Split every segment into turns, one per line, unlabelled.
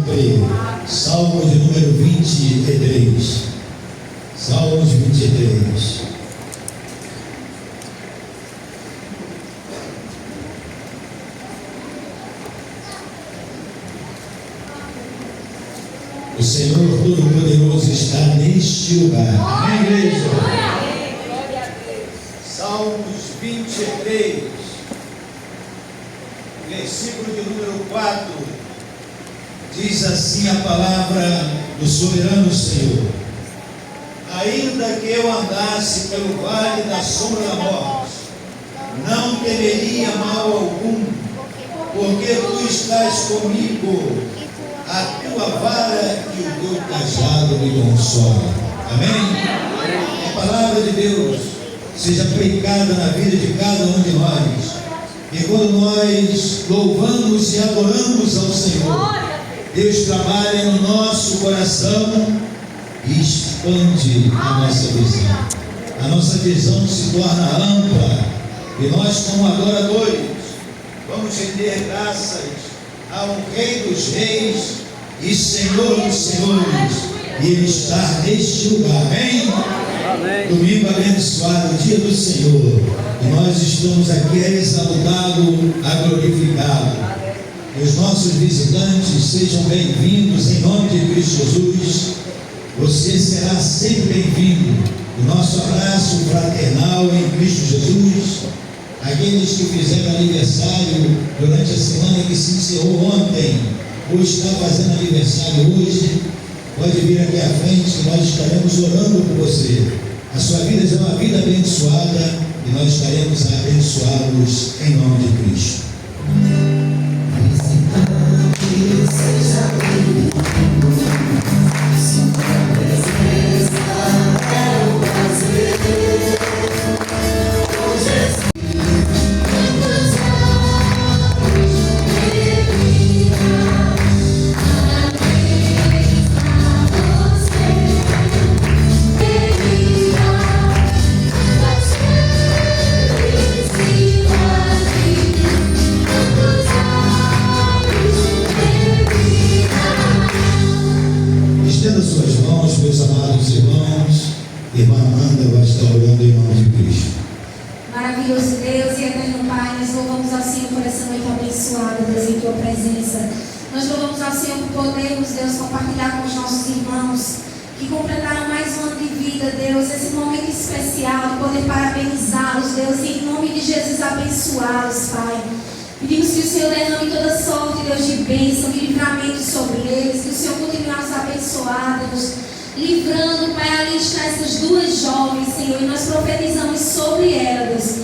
creio. Salmos de número 23. Salmos 23. O Senhor Todo-Poderoso está neste lugar. Amém, igreja? Salmos 23, versículo de número 4, diz assim a palavra do soberano Senhor: ainda que eu andasse pelo vale da sombra da morte, não temeria mal algum, porque tu estás comigo, a tua vara e o teu cajado me consolam. Amém? A palavra de Deus seja aplicada na vida de cada um de nós, e quando nós louvamos e adoramos ao Senhor, Deus trabalha no nosso coração e expande a nossa visão. A nossa visão se torna ampla, e nós, como adoradores, vamos render graças ao Rei dos Reis e Senhor dos Senhores, e Ele está neste lugar. Amém? Amém. Domingo abençoado, dia do Senhor, e nós estamos aqui a exaltá-lo, a glorificá-lo. Que os nossos visitantes sejam bem-vindos em nome de Cristo Jesus. Você será sempre bem-vindo. O nosso abraço fraternal em Cristo Jesus. Aqueles que fizeram aniversário durante a semana que se encerrou ontem, ou está fazendo aniversário hoje, pode vir aqui à frente que nós estaremos orando por você. A sua vida já é uma vida abençoada e nós estaremos a abençoá-los em nome de Cristo. Seja bem-vindo, sinta a presença, é um prazer. Irmã Amanda vai estar orando em nome de Cristo.
Maravilhoso Deus e eterno Pai, nós louvamos ao Senhor por essa noite abençoada, Deus, em Tua presença. Nós louvamos ao Senhor por podermos, Deus, compartilhar com os nossos irmãos que completaram mais um ano de vida, Deus, esse momento especial de poder parabenizá-los, Deus, e em nome de Jesus abençoá-los, Pai. Pedimos que o Senhor derrame toda sorte, Deus, de bênção, de livramento sobre eles, que o Senhor continue a nos abençoar, Deus, livrando, Pai, ali está essas duas jovens, Senhor, e nós profetizamos sobre elas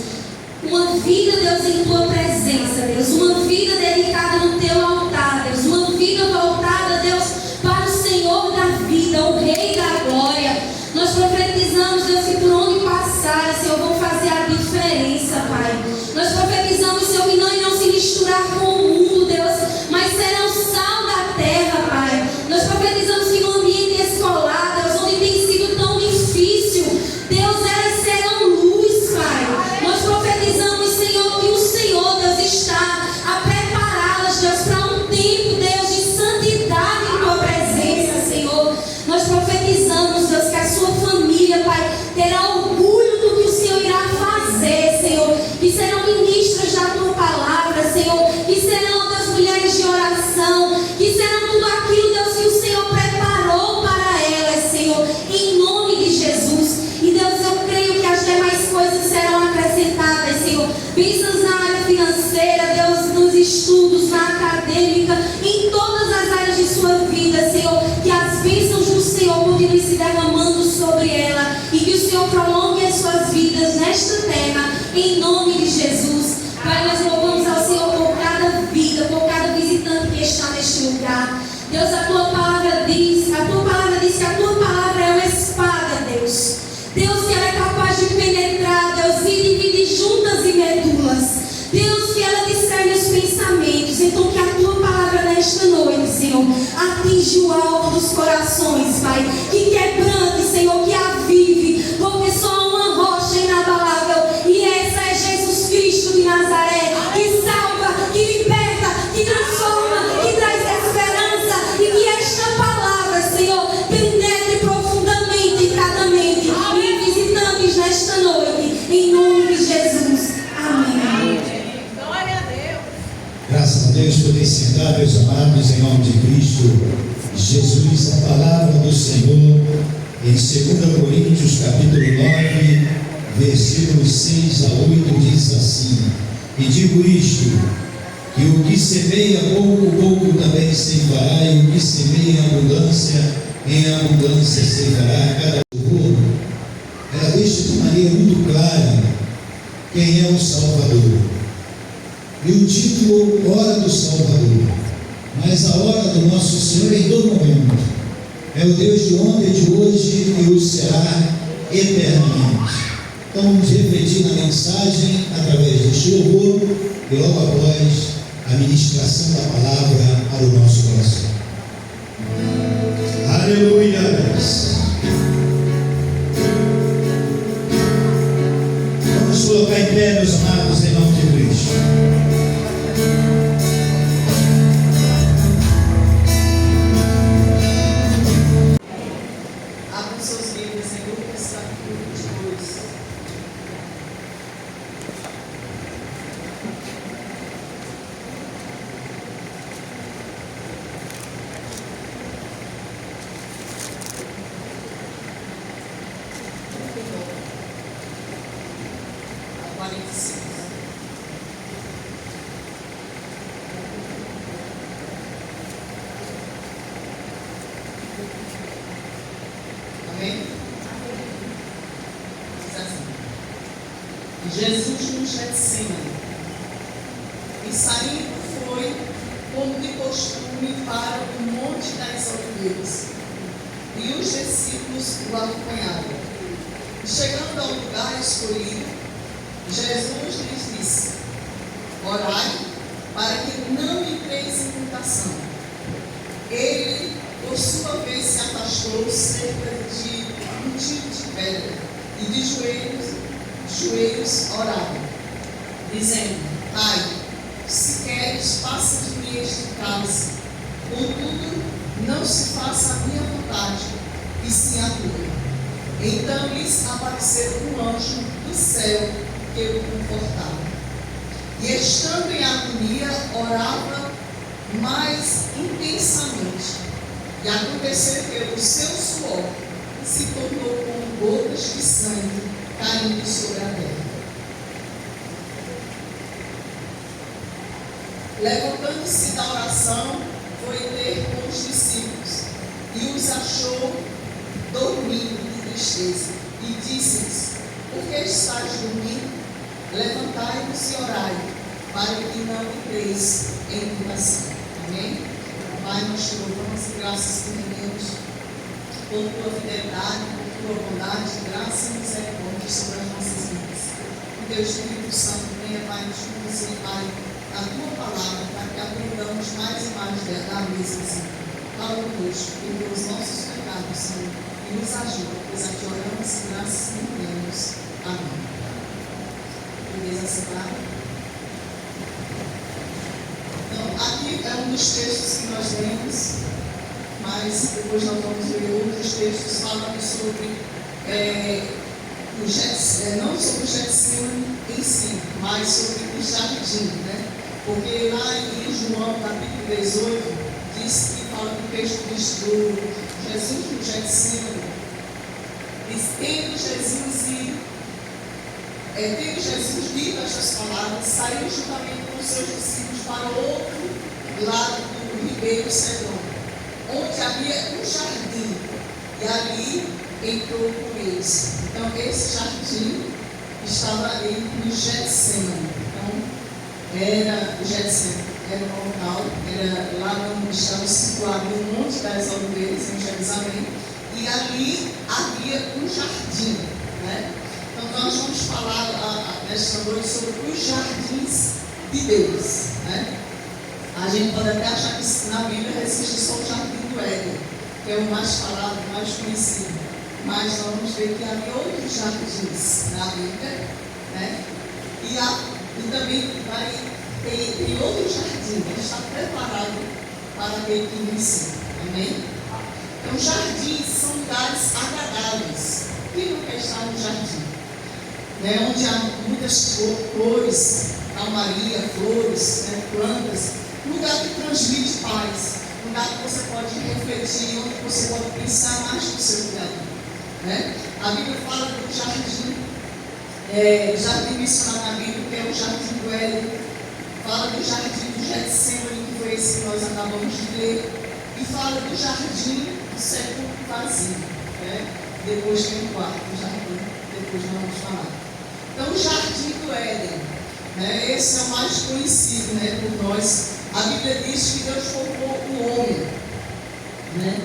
uma vida, Deus, em Tua presença, Deus, uma vida dedicada no Teu altar, Deus, uma vida voltada, Deus, para o Senhor da vida, o Rei da glória. Nós profetizamos, Deus, que por onde passar, Senhor, vão fazer a diferença, Pai. Nós profetizamos, Senhor, que não irão se misturar com o mundo, Deus, mas serão sal da terra, Pai. Nós profetizamos que no ambiente escolar, Deus, onde tem sido tão difícil, Deus, elas serão luz, Pai. Nós profetizamos, Senhor, que o Senhor, Deus, está a prepará-las, Deus, para um tempo, Deus, de santidade em Tua presença, Senhor. Nós profetizamos, Deus, que a sua família, Pai, terá orgulho do que o Senhor irá fazer, Senhor, que serão ministras da Tua palavra, Senhor, que serão, Deus, mulheres de oração, que serão tudo aquilo, Deus, que o Senhor preparou para elas, Senhor, em nome de Jesus. E Deus, eu creio que as demais coisas serão acrescentadas, Senhor. Bênçãos na área financeira, Deus, nos estudos, na acadêmica, em todas as áreas de sua vida, Senhor. Que as bênçãos do Senhor continuem se derramando sobre ela e que o Senhor prolongue as suas vidas nesta terra, em nome de Jesus. Pai, nós louvamos ao Senhor por cada vida, por cada visitante que está neste lugar. Deus, a Tua palavra diz que a Tua palavra é uma espada, Deus. Deus, que ela é capaz de penetrar, Deus, e dividir juntas e medulas. Deus, que ela discerne os pensamentos. Então, que a Tua palavra nesta noite, Senhor, atinja o alvo dos corações, Pai. Que quebrante, Senhor, que avive, porque só há uma rocha inabalável, e essa é Jesus Cristo de Nazaré, que salva, que liberta, que transforma, que traz esperança e que
sentar, meus amados, em nome de Cristo Jesus. A palavra do Senhor em 2 Coríntios capítulo 9, versículos 6 a 8 diz assim: e digo isto, que o que semeia pouco, pouco também ceifará, e o que semeia em abundância ceifará. Cada povo, ela deixa de maneira muito clara quem é o Salvador. E o título, Hora do Salvador. Mas a hora do nosso Senhor é em todo momento. É o Deus de ontem, de hoje e o será eternamente. Então vamos refletir na mensagem através deste louvor e logo após a ministração da palavra para o nosso coração. Aleluia! Vamos colocar em pé, meus amados, em nome de Cristo.
Abram seus livros em Lucas capítulo 22. A 45. Amém? Diz assim: Jesus no Getsemane, e saindo foi, como de costume, para o Monte das Oliveiras, e os discípulos o acompanharam. E chegando ao lugar escolhido, Jesus lhes disse: orai, para que não entreis em tentação. Ele, por sua vez, se afastou cerca de um tiro de pedra, e de joelhos orava, dizendo: Pai, se queres, passa de mim este cálice. Contudo, não se faça a minha vontade, e sim a tua. Então lhes apareceu um anjo do céu que o confortava. E estando em agonia, orava mais intensamente. E aconteceu que o seu suor se tornou como gotas de sangue caindo sobre a terra. Levantando-se da oração, foi ter com os discípulos, e os achou dormindo de tristeza, e disse-lhes: por que estáis dormindo? Levantai-vos e orai, para que não entreis em tentação. Amém? Pai, nós te louvamos e graças te rendemos por tua fidelidade, por tua bondade, graça e misericórdia sobre as nossas vidas. Que Deus Espírito Santo venha, Pai, nos conduzir, Pai, a tua palavra, para que aprendamos mais e mais da mesma, Senhor. Fala conosco, perdoa os nossos pecados, Senhor, e nos ajuda, pois a ti oramos e graças te rendemos. Amém. Beleza, sentar? Então, aqui é um dos textos que nós lemos, mas depois nós vamos ver outros textos falando sobre não sobre o Getsemane em si, mas sobre o jardim, né? Porque lá em João, capítulo 18, diz que fala do texto do Jesus no Getsemane. Diz: tendo Jesus dito estas palavras, saiu juntamente com os seus discípulos para o outro lado do ribeiro Cedron, onde havia um jardim, e ali entrou com eles. Então, esse jardim estava ali no Getsemane. Então, era o Getsemane, era o local, era lá onde estava situado o Monte das Oliveiras, em Jerusalém, e ali havia um jardim, né? Então, nós vamos falar nesta noite sobre os jardins de Deus, né? A gente pode até achar que na Bíblia existe só o jardim do Éden, que é o mais falado, o mais conhecido. Mas nós vamos ver que havia outros jardins na Bíblia, né? E também tem outro jardim que está preparado para aquele que inicia. Amém? Então, jardins são lugares agradáveis. Quem não quer estar no jardim? Né? Onde há muitas flores, calmaria, flores, né? Plantas. lugar que transmite paz, lugar que você pode refletir, onde você pode pensar mais no seu Criador. Né? A Bíblia fala do jardim, jardim mencionado na Bíblia, que é o jardim do Éden, fala do jardim do Getsemane, que foi esse que nós acabamos de ler, e fala do jardim do sepulcro vazio. Né? Depois tem o quarto jardim, depois nós vamos falar. Então, o jardim do Éden, né? Esse é o mais conhecido, né, por nós. A Bíblia diz que Deus formou o homem, né?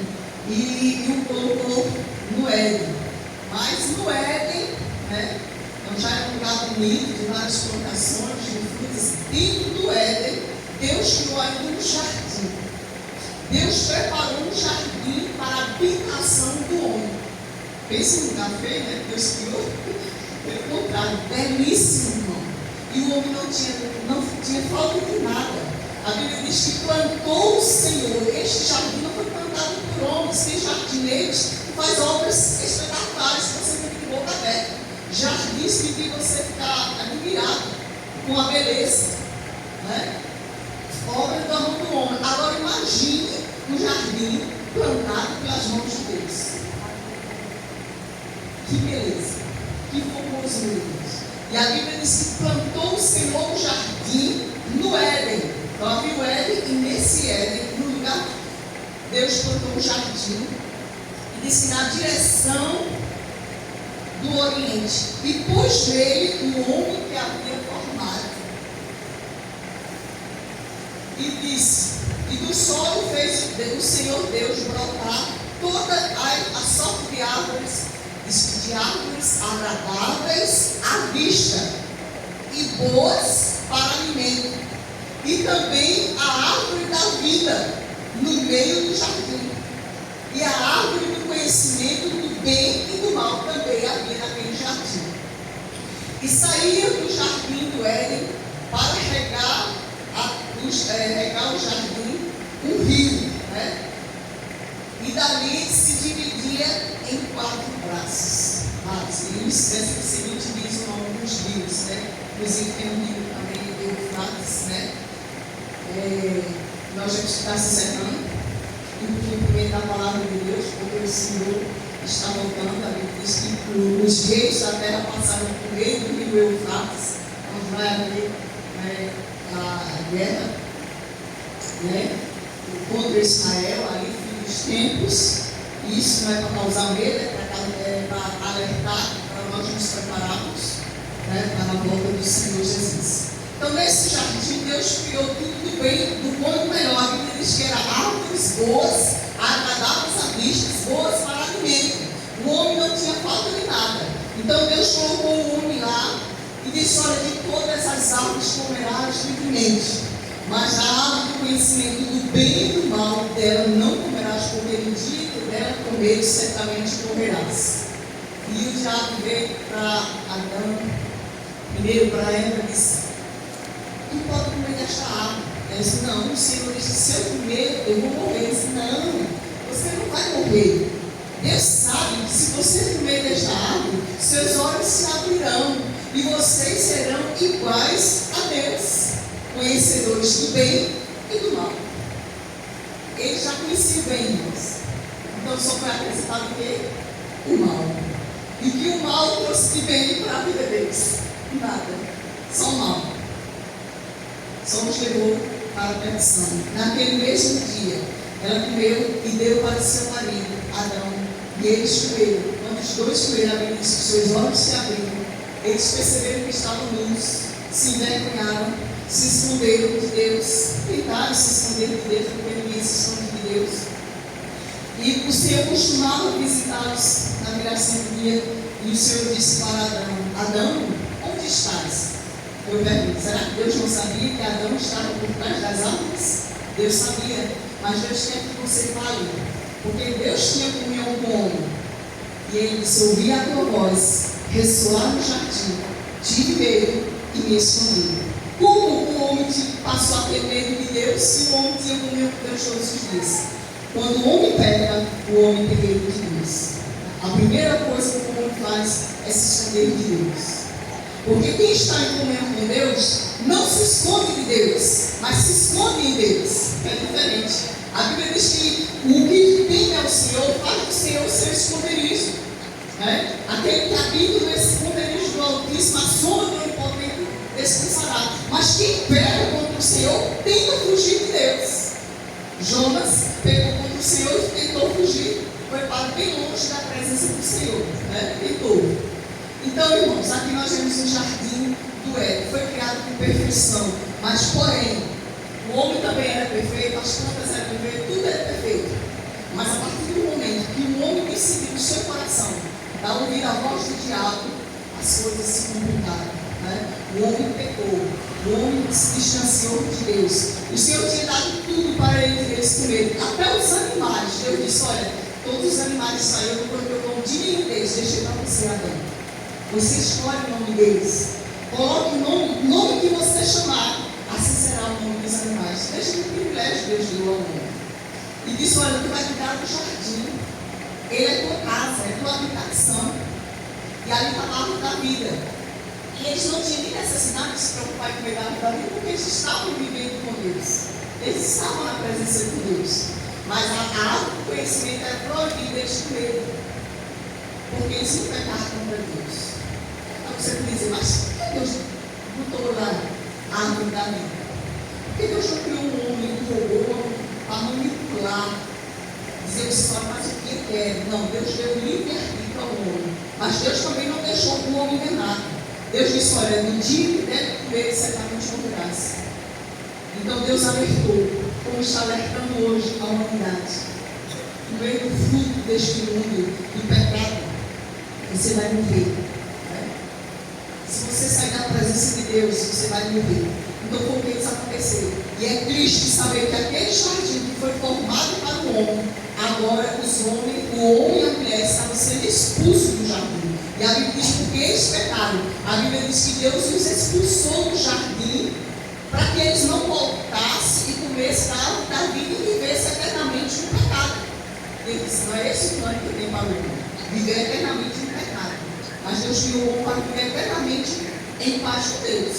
E o colocou no Éden. Mas no Éden, né? Então já é um lugar bonito, de várias plantações, de frutas. Dentro do Éden, Deus criou ainda um jardim. Deus preparou um jardim para a habitação do homem. Pensa no café, né? Deus criou, pelo contrário, belíssimo, irmão. E o homem não tinha falta de nada. A Bíblia diz que plantou o Senhor. Este jardim não foi plantado por homens. Tem jardineiros que faz obras espetaculares que você fica de boca aberta. Jardins que você ficar admirado com a beleza, né? Obra da mão do homem. Agora imagine um jardim plantado pelas mãos de Deus. Que beleza, que formosura, Deus. E a Bíblia diz que plantou o Senhor um jardim no Éden. Então havia o Éden, e nesse Éden, no lugar, Deus plantou um jardim e disse na direção do Oriente. E pôs nele o homem que havia formado. E disse: e do solo fez o Senhor Deus brotar toda a sorte de árvores agradáveis à vista e boas para alimento, e também a árvore da vida no meio do jardim, e a árvore do conhecimento do bem e do mal também havia naquele jardim. E saía do jardim do Éden para regar o jardim um rio, né? E dali se dividia em 4 braços. E o Espécie seguinte diz o nome dos rios, né? Inclusive tem um rio também, Eufrates, né? Nós já estamos se encerrando. E o cumprimento da palavra de Deus, porque o Senhor está voltando. A Bíblia diz que os reis da terra passaram por meio do rio Eufrates, onde vai haver a guerra, né? Contra Israel, ali dos tempos. E isso não é para causar medo, é para alertar, para nós nos prepararmos, né, para a volta do Senhor Jesus. Então, nesse jardim, Deus criou tudo do bem, do bom e do melhor. A Bíblia diz que eram árvores boas, agradáveis à vista, boas para alimento. O homem não tinha falta de nada. Então, Deus colocou o homem lá e disse: olha, de todas as árvores comerás livremente, mas a árvore do conhecimento do bem e do mal dela não comerás, porque no dia que dela comeres, certamente morrerás. E o diabo veio para Adão, primeiro para Eva, e disse: tu pode comer desta árvore. Ela disse: não, o Senhor disse: se eu comer, eu vou morrer. Ele disse: não, você não vai morrer. Deus sabe que se você comer desta árvore, seus olhos se abrirão e vocês serão iguais a Deus, conhecedores do bem e do mal. Ele já conhecia o bem, irmãos. Então só foi acrescentado o quê? O mal. E o que o mal trouxe de bem para a vida deles? Nada. Só o mal. Só nos levou para a perdição. Naquele mesmo dia, ela comeu e deu para seu marido, Adão, e eles comeram. Quando os dois comeram, a Bíblia diz que seus olhos se abriram. Eles perceberam que estavam nus, se envergonharam, se esconderam de Deus, tentaram se esconder de Deus, porque ninguém se esconde de Deus. E o Senhor costumava visitá-los na viração do dia, e o Senhor disse para Adão: Adão, onde estás? Eu pergunto: será que Deus não sabia que Adão estava por trás das árvores? Deus sabia, mas Deus quer que você fale, porque Deus tinha comunhão com o homem. E ele disse: ouvi a tua voz ressoar no jardim, tive medo e me escondi. Como o homem passou a ter medo de Deus se o homem tinha comunhão com Deus todos os dias? Quando o homem peca, o homem tem medo de Deus. A primeira coisa que o homem faz é se esconder de Deus. Porque quem está em comunhão com Deus não se esconde de Deus, mas se esconde em Deus. É diferente. A Bíblia diz que o que teme ao Senhor faz do Senhor o seu esconderijo. Né? Aquele que habita nesse esconderijo do Altíssimo, a sombra do Onipotente descansará. Mas quem pega contra o Senhor tenta fugir de Deus. Jonas pegou contra o Senhor e tentou fugir. Foi para bem longe da presença do Senhor. Né? Tentou. Então, irmãos, aqui nós vemos o jardim do Éden. Foi criado com perfeição. Mas, porém, o homem também era perfeito, as plantas eram perfeitas, tudo era perfeito. Mas a partir do momento que o homem decidiu no seu coração dar ouvir a voz do diabo, as coisas se complicaram. Né? O homem pecou, o homem se distanciou de Deus. O Senhor tinha dado tudo para eles comerem, até os animais. Deus disse: olha, todos os animais saíram quando eu não de nenhum deles, deixei para você, Adão. Você escolhe o nome deles, coloque o nome que você chamar, assim será o nome dos animais. Veja que privilégio Deus deu ao homem. E disse: olha, tu vai cuidar do jardim, ele é tua casa, é tua habitação, e ali está a árvore da vida. E eles não tinham nem necessidade de se preocupar em comer da árvore da vida, porque eles estavam vivendo com Deus, eles estavam na presença de Deus. Mas a árvore do conhecimento era proibida eles comerem, porque eles não pecaram contra Deus. Então você pode dizer: mas por que Deus botou lá a árvore da vida? Por que Deus não criou um homem, um robô, para manipular, dizer o só faz o que quer? Não, Deus deu livre-arbítrio ao homem, mas Deus também não deixou o homem enganado. Deus disse: olha, no dia que deve comer, certamente morrerás. Então Deus alertou, como está alertando hoje a humanidade. No meio do fruto deste mundo, do pecado, você vai morrer. Né? Se você sair da presença de Deus, você vai morrer. Então foi o que isso aconteceu. E é triste saber que aquele jardim que foi formado para o homem, agora o homem e a mulher estavam sendo expulsos do jardim. E a Bíblia diz: porque eles pecaram. A Bíblia diz que Deus os expulsou do jardim para que eles não voltassem e comessem da árvore da vida e vivessem eternamente no pecado. Ele disse: não é esse o plano que eu tenho para o homem, viver eternamente no pecado. Mas Deus criou o homem para viver eternamente em paz com Deus.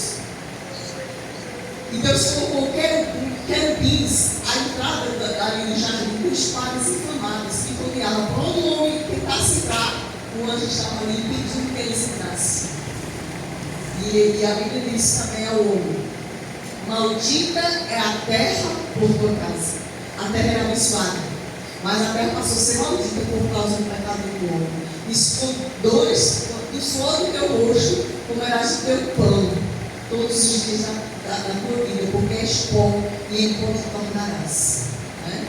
E Deus colocou querubins à entrada ali no jardim com espadas inflamadas que rodeavam. Quando o homem tentasse entrar, o anjo estava ali pedindo que eles entrassem. E a Bíblia diz também ao homem: maldita é a terra por tua casa. A terra era abençoada, mas a terra passou a ser maldita por causa do pecado do homem. Dores do suor do teu rosto comerás o teu pão todos os dias da tua vida, porque és pó e em pó te tornarás. Né?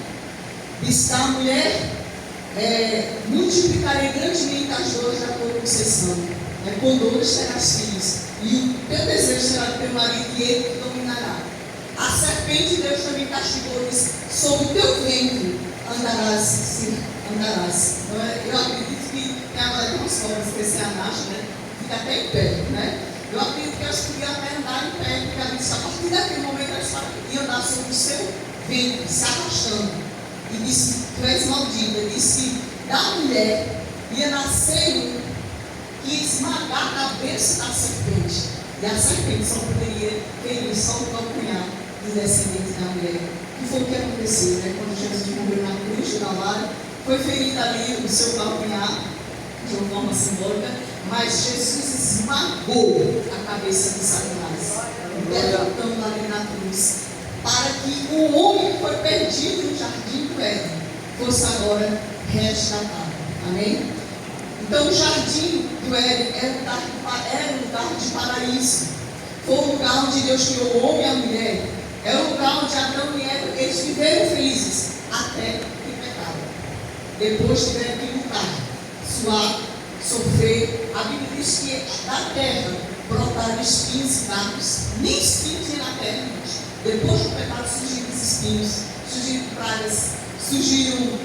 Diz que a mulher: multiplicarei grandemente as dores da tua conceição. Com dores terás filhos, e o teu desejo será do teu marido, e ele te dominará. A serpente Deus também castigou, diz: sobre o teu ventre andarás. Então, eu acredito que tem agora umas formas que esse anacho, né, fica até em pé, né? Eu acredito que elas podiam até andar em pé, porque a partir daquele momento elas podiam andar sobre o seu ventre, se arrastando. E disse: tu és maldita. Disse que da mulher ia nascer um que ia esmagar a cabeça da serpente. E a serpente só poderia ferir só o calcanhar dos descendentes da mulher. E foi o que aconteceu, né? Quando Jesus morreu na cruz de Calvário, foi ferido ali o seu calcanhar, de uma forma simbólica, mas Jesus esmagou a cabeça de Satanás, derrotando ali na cruz, para que o homem que foi perdido no jardim do Éden fosse agora resgatado. Amém? Então o jardim do Éden era um lugar de paraíso. Foi o lugar onde Deus criou o homem e a mulher. Era o lugar onde Adão e Eva, eles viveram felizes até que pecaram. Depois tiveram que lutar, suar, sofrer. A Bíblia diz que da terra brotaram espinhos e cardos. Nem espinhos tinha na terra, gente. Depois do pecado surgiram os espinhos, surgiram pragas, surgiram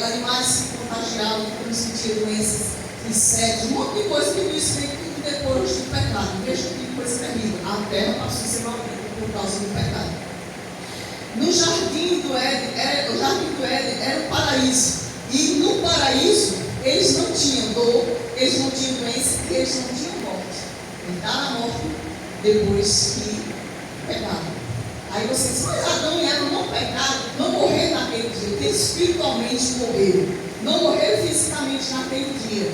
animais que se contagiavam, que transmitiam doenças, insetos, um monte de coisa que isso veio tudo depois do pecado. Veja que coisa terrível. A terra passou a ser maldita por causa do pecado. No jardim do Éden, o jardim do Éden era um paraíso. E no paraíso, eles não tinham dor, eles não tinham doença, eles não tinham morte. entrar na morte depois que pecaram. Aí você diz, mas Adão e Eva não pecaram, não morreram naquele dia, porque espiritualmente morreram. Não morreram fisicamente naquele dia,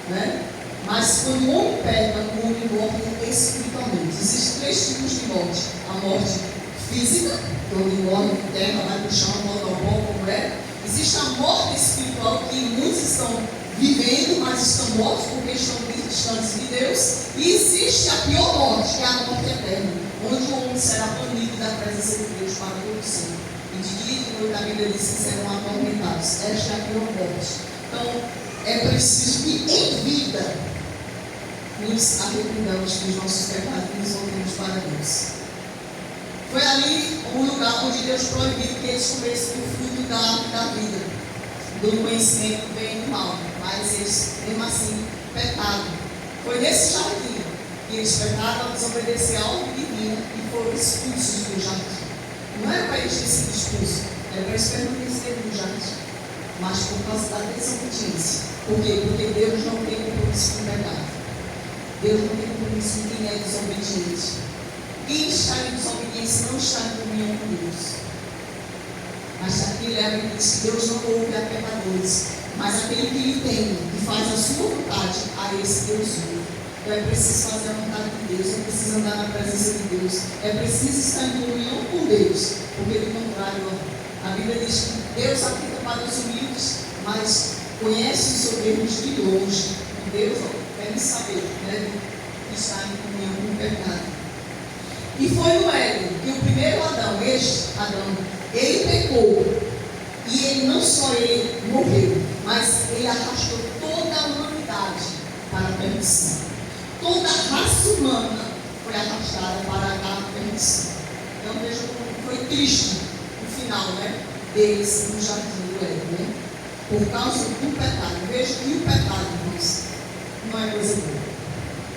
né? Mas quando o homem peca, o homem morre espiritualmente. Existem 3 tipos de morte. A morte física, que o homem morre em terra, vai para o chão, volta ao pó, como é. Existe a morte espiritual, que muitos estão vivendo, mas estão mortos porque estão distantes de Deus. E existe a pior morte, que é a morte eterna, onde o homem será banido da presença de Deus para todo sempre. E de dia e de noite a Bíblia diz que serão atormentados. Esta é a pior morte. Então, é preciso que em vida nos arrependamos dos nossos pecados e nos voltemos para Deus. Foi ali o lugar onde Deus proibiu que eles comessem o fruto da árvore da vida, do conhecimento do bem e do mal. Mas eles, mesmo assim, pecaram. Foi nesse jardim que eles pecaram a desobedecer a ordem divina e foram expulsos do jardim. Não era para eles terem sido expulsos, era para eles permanecerem no jardim. Mas por causa da desobediência. Por quê? Porque Deus não tem compromisso com o pecado. Deus não tem compromisso com quem é desobediente. Quem está em desobediência não está em comunhão com Deus. Mas aqui leva e diz que Deus não ouve a pecadores, mas aquele que lhe tem, que faz a sua vontade, a esse Deus ouve. Então é preciso fazer a vontade de Deus, é preciso andar na presença de Deus, é preciso estar em comunhão com Deus, porque do contrário, a Bíblia diz que Deus habita para os humildes, mas conhece os soberbos de longe. Deus deve saber, né, que está em comunhão com o pecado. E foi no Éden que o primeiro Adão, este Adão, ele pecou. E ele não só ele morreu, mas ele arrastou toda a humanidade para a perdição. Toda a raça humana foi arrastada para a perdição. Então veja como foi triste o final, né, deles no jardim do Éden, né? Por causa do pecado. Veja que o pecado, irmãos, não é coisa boa.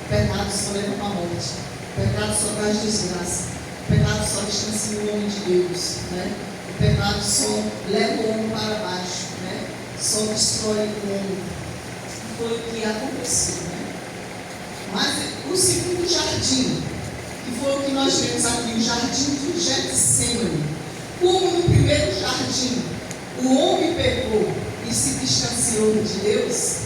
O pecado só leva para a morte. O pecado só traz desgraça. O pecado só distancia o homem de Deus, né? O pecado só leva o homem para baixo, né? Só destrói o homem. Foi o que aconteceu, né? Mas o segundo jardim, que foi o que nós vemos aqui, o jardim do Getsemane. Como no primeiro jardim o homem pecou e se distanciou de Deus,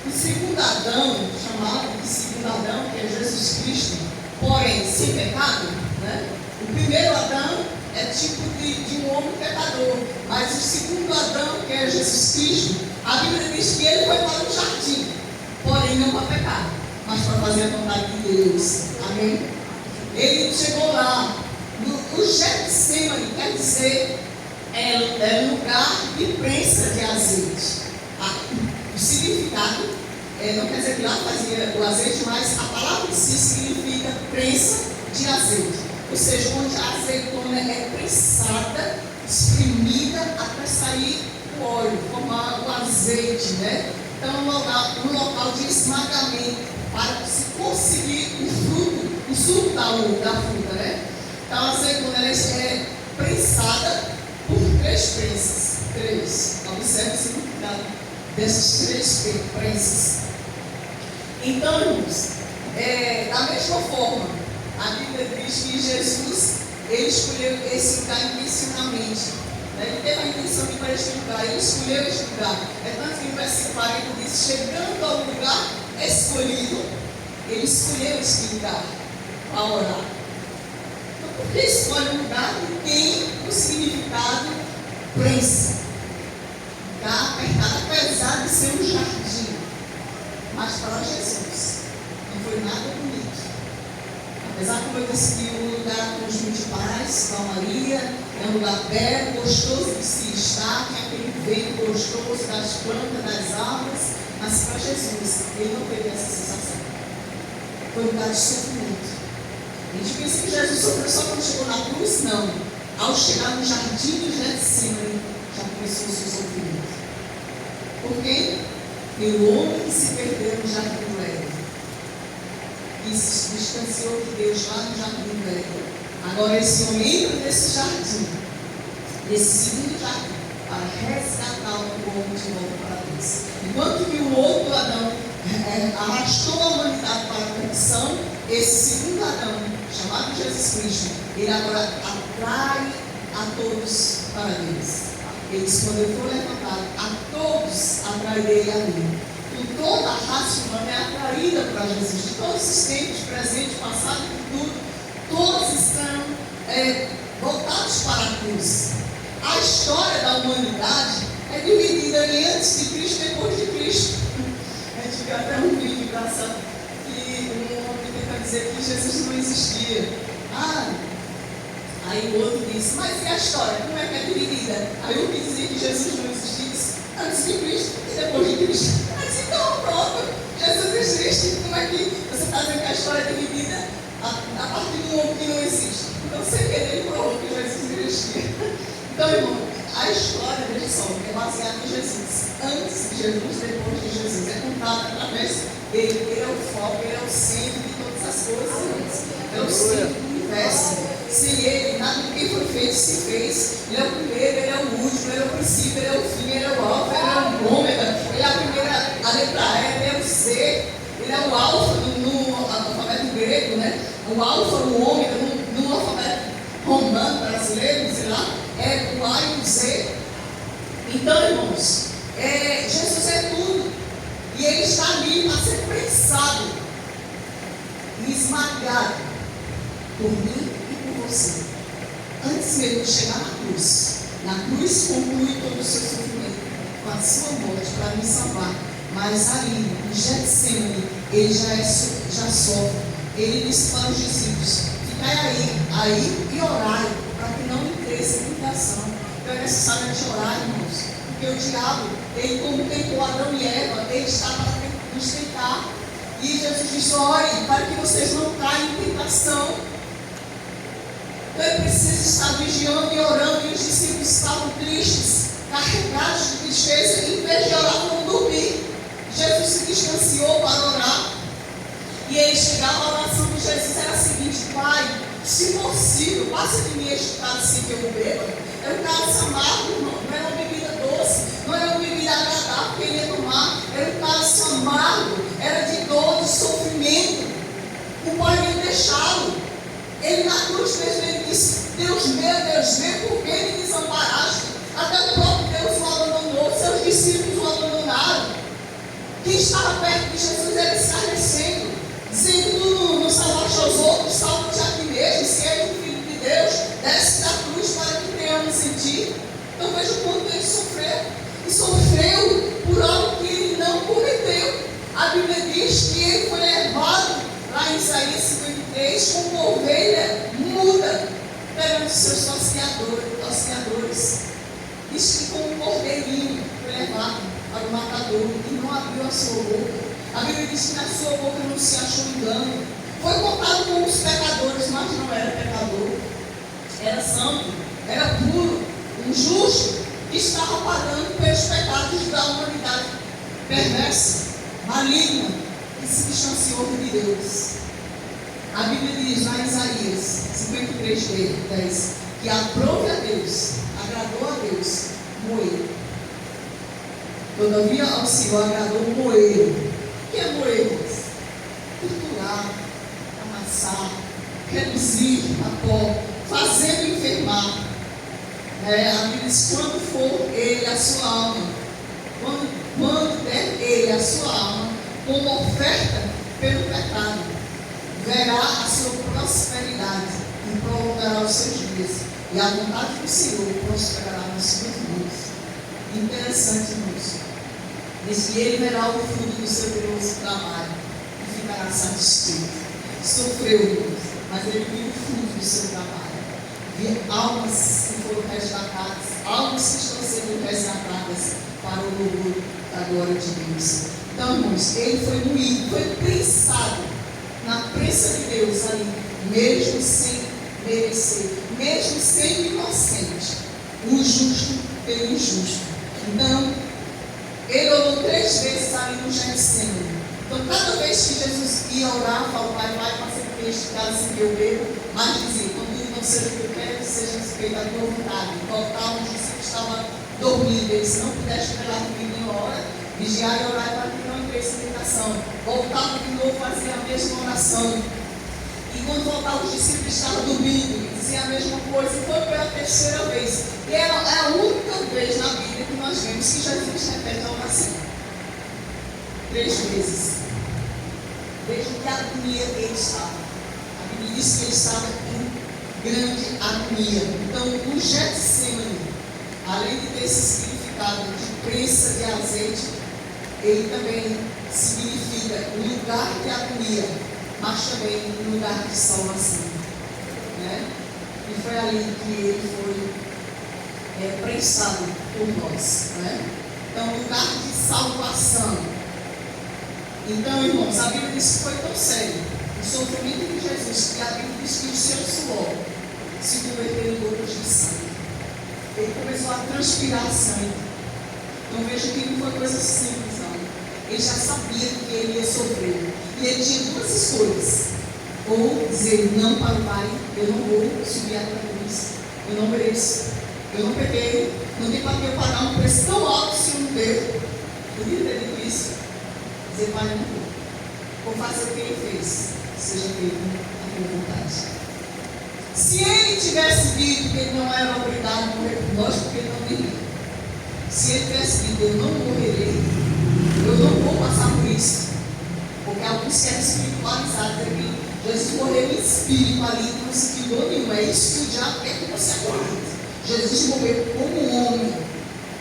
o segundo Adão, chamado de segundo Adão, que é Jesus Cristo, porém sem pecado, né? O primeiro Adão é tipo de um homem pecador, mas o segundo Adão, que é Jesus Cristo, a Bíblia diz que ele foi para o jardim, porém não para pecar, mas para fazer a vontade de Deus. Amém? Ele chegou lá, o Getsemane quer dizer é lugar de prensa de azeite. O significado não quer dizer que lá fazia o azeite, mas a palavra em si significa prensa de azeite. Ou seja, onde a azeitona é prensada, espremida até sair o óleo, formar o azeite, né? Então, um local de esmagamento para se conseguir o fruto, o suco da fruta, né? Então, a azeitona é prensada por 3 prensas. 3. Observe o significado dessas 3 prensas. Então, irmãos, da mesma forma, a Bíblia diz que Jesus, ele escolheu esse lugar intencionalmente. Ele teve a intenção de ir para este lugar, ele escolheu este lugar. É tanto que no versículo 40 diz: chegando ao lugar escolhido, ele escolheu este lugar para orar. Então, por que escolhe um lugar que tem o significado prensa? Lugar apertado, apesar de ser um jardim. Mas para Jesus não foi nada bonito. Apesar, como eu disse, que o lugar com os de paz, calmaria, é um lugar belo, gostoso de se estar, tem aquele vento gostoso das plantas, das árvores, mas para Jesus ele não teve essa sensação. Foi um lugar de sofrimento. A gente pensa que Jesus sofreu só quando chegou na cruz? Não. Ao chegar no jardim do Getsemane, já começou o seu sofrimento. Por quê? Pelo homem que se perdeu no jardim do Éden, que se distanciou de Deus lá no jardim do Éden. Agora esse homem entra nesse jardim, nesse segundo jardim, para resgatar o homem de volta para Deus. Enquanto que o outro Adão arrastou a humanidade para a perdição, esse Jesus Cristo, ele agora atrai a todos para Deus. Ele diz: quando eu for levantado, a todos atrairei a mim. Então, toda a raça humana é atraída para Jesus. De todos os tempos, presente, passado e futuro, todos estão voltados para a cruz. A história da humanidade é dividida em antes de Cristo e depois de Cristo. A gente viu até um vídeo engraçado que um homem tenta dizer que Jesus não existia. Aí o outro disse: mas e a história? Como é que é dividida? Aí um que dizia que Jesus não existia, antes de Cristo e depois de Cristo. Mas então pronto, Jesus existe. Como é que você está dizendo que a história é dividida a partir de um homem que não existe? Então sem querer ele provou que Jesus existia. Então, irmão, a história, veja só, é baseada em Jesus. Antes de Jesus, depois de Jesus. É contada através dele. Ele é o foco, ele é o centro de todas as coisas. É o centro do universo. Sem ele, nada do que foi feito se fez. Ele é o primeiro, ele é o último, ele é o princípio, ele é o fim, ele é o alfa, ele é o ômega, ele é a primeira, a letra E, ele é o C, ele é o alfa no alfabeto grego, né? O alfa, o ômega, no alfabeto romano, brasileiro, sei lá, é o A e o Z. Então, irmãos, Jesus é tudo. E ele está ali para ser prensado e esmagado por mim e por você. Antes mesmo de chegar na cruz conclui todo o seu sofrimento com a sua morte para me salvar. Mas ali, em Getsemane, ele já sofre. Ele disse para os discípulos: ficai aí e orai, para que não entreis em tentação. Então é necessário a gente orar, irmãos, porque o diabo, ele como tentou Adão e Eva, ele está para nos tentar. E Jesus disse: ore, para que vocês não caiam em tentação. Então ele precisa estar vigiando e orando. E os discípulos estavam tristes, carregados de tristeza, e em vez de orar, vão dormir. Jesus se distanciou para orar. E ele chegava, a oração de Jesus era a seguinte: Pai, se possível, passa de mim este cálice sem que eu beba. Era um cálice amargo, irmão, não era uma bebida doce, não era uma bebida agradável que ele ia tomar, era um cálice amargo, era de dor, de sofrimento. O Pai ia deixá-lo. Ele na cruz mesmo, ele disse: Deus meu, por que me desamparaste? Até o próprio Deus o abandonou, seus discípulos o abandonaram. Quem estava perto de Jesus era escarnecendo, dizendo: tu não salvaste aos outros, salva-te a ti mesmo, se és o Filho de Deus, desce da cruz para que tenhamos em ti. Então veja o quanto ele sofreu, e sofreu por algo que ele não cometeu. A Bíblia diz que ele foi levado lá em Isaías 53 como ovelha muda perante seus tosqueadores. Diz que como um cordeirinho foi levado para o matador e não abriu a sua boca. A Bíblia diz que na sua boca não se achou engano. Foi contado como os pecadores, mas não era pecador. Era santo, era puro, um justo, que estava pagando pelos pecados da humanidade perversa, maligna, que se distanciou de Deus. A Bíblia diz lá em Isaías 53:10 que aprove a Deus, agradou a Deus, moer. Todavia ao Senhor agradou moer. O que é moer? Torturar, amassar, reduzir a pó, fazendo enfermar. A Bíblia diz: quando for ele a sua alma, quando der ele a sua alma como oferta pelo pecado, verá a sua prosperidade e prolongará os seus dias, e a vontade do Senhor prosperará nas suas mãos. Interessante, irmãos. Diz que ele verá o fruto do seu penoso trabalho e ficará satisfeito. Sofreu, irmãos, mas ele viu o fruto do seu trabalho. Viu almas que foram resgatadas, almas que estão sendo resgatadas para o louvor da glória de Deus. Então, irmãos, ele foi moído, foi prensado na prensa de Deus ali, mesmo sem merecer, mesmo sendo inocente, o justo pelo injusto. Então, ele orou 3 vezes ali no Getsemane. Então, cada vez que Jesus ia orar, falou: Pai, passa por este cálice que eu bebo, mas dizia: quando não seja o que eu quero, seja feita a tua vontade. Voltar onde Jesus estava dormindo, ele: se não pudeste velar comigo em hora, vigiar e orar para que não entrei em tentação. Voltava de novo, fazia a mesma oração. E quando voltavam, os discípulos estavam dormindo e diziam a mesma coisa. E foi pela terceira vez. E é a única vez na Bíblia que nós vemos que Jesus repete a oração. 3 vezes. Vejam que agonia ele estava. A Bíblia diz que ele estava em grande agonia. Então, o Getsemane, além de ter esse significado de prensa de azeite, ele também significa lugar de agonia, mas também lugar de salvação. Né? E foi ali que ele foi prensado por nós. Né? Então, lugar de salvação. Então, irmãos, a Bíblia diz que foi tão sério o sofrimento de Jesus, que a Bíblia diz que o seu suor se converteu em gotas de sangue. Ele começou a transpirar sangue. Então veja que não foi coisa simples, não. Ele já sabia que ele ia sofrer. E ele tinha 2 escolhas. Ou dizer não para o Pai, eu não vou subir a cruz, eu não mereço, eu não peguei, não tem para que eu pagar um preço tão alto se eu não devo. Podia ter dito isso. Dizer, Pai, eu não vou. Vou fazer o que ele fez, seja feito a minha vontade. Se ele tivesse dito que ele não era obrigado a morrer por nós, porque ele não queria. Se ele tivesse dito, eu não morrerei, eu não vou passar por isso. Porque alguns querem espiritualizar, dizer que Jesus morreu em espírito ali, não sentiu dor nenhuma. É isso que o diabo quer que você aguarde. Jesus morreu como homem.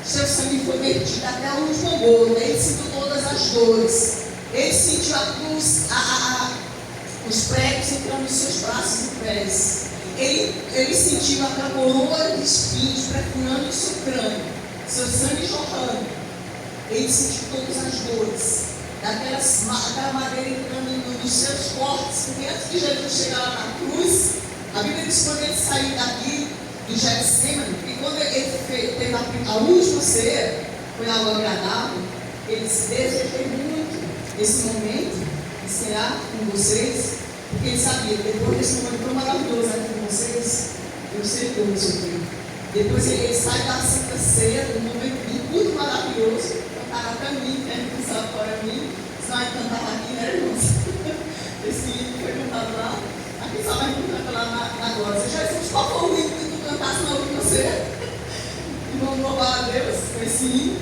Seu sangue foi vertido até a última gota. Ele sentiu todas as dores. Ele sentiu a cruz, os pregos entrando nos seus braços e pés. Ele sentiu a coroa de espinhos perfurando o seu crânio, seu sangue jorrando. Ele sentiu todas as dores, daquela madeira entrando nos seus cortes, porque antes de Jesus chegar lá na cruz, a Bíblia diz que quando ele saiu daqui do Getsemane, e quando ele teve a última ceia, foi algo agradável, ele disse, desejei muito esse momento de cear com vocês, porque ele sabia, depois desse momento tão maravilhoso aqui com vocês, eu sei que eu vou sofrer. Depois ele sai da Santa Ceia, um momento de culto maravilhoso, cantava para mim, né? Pensava para mim, senão vai cantar aqui, né, irmãos? Esse hino foi cantado lá, aqui só vai cantar lá na glória. Jesus, qual foi o hino que tu cantasse na última ceia? E vamos louvar a Deus com esse hino.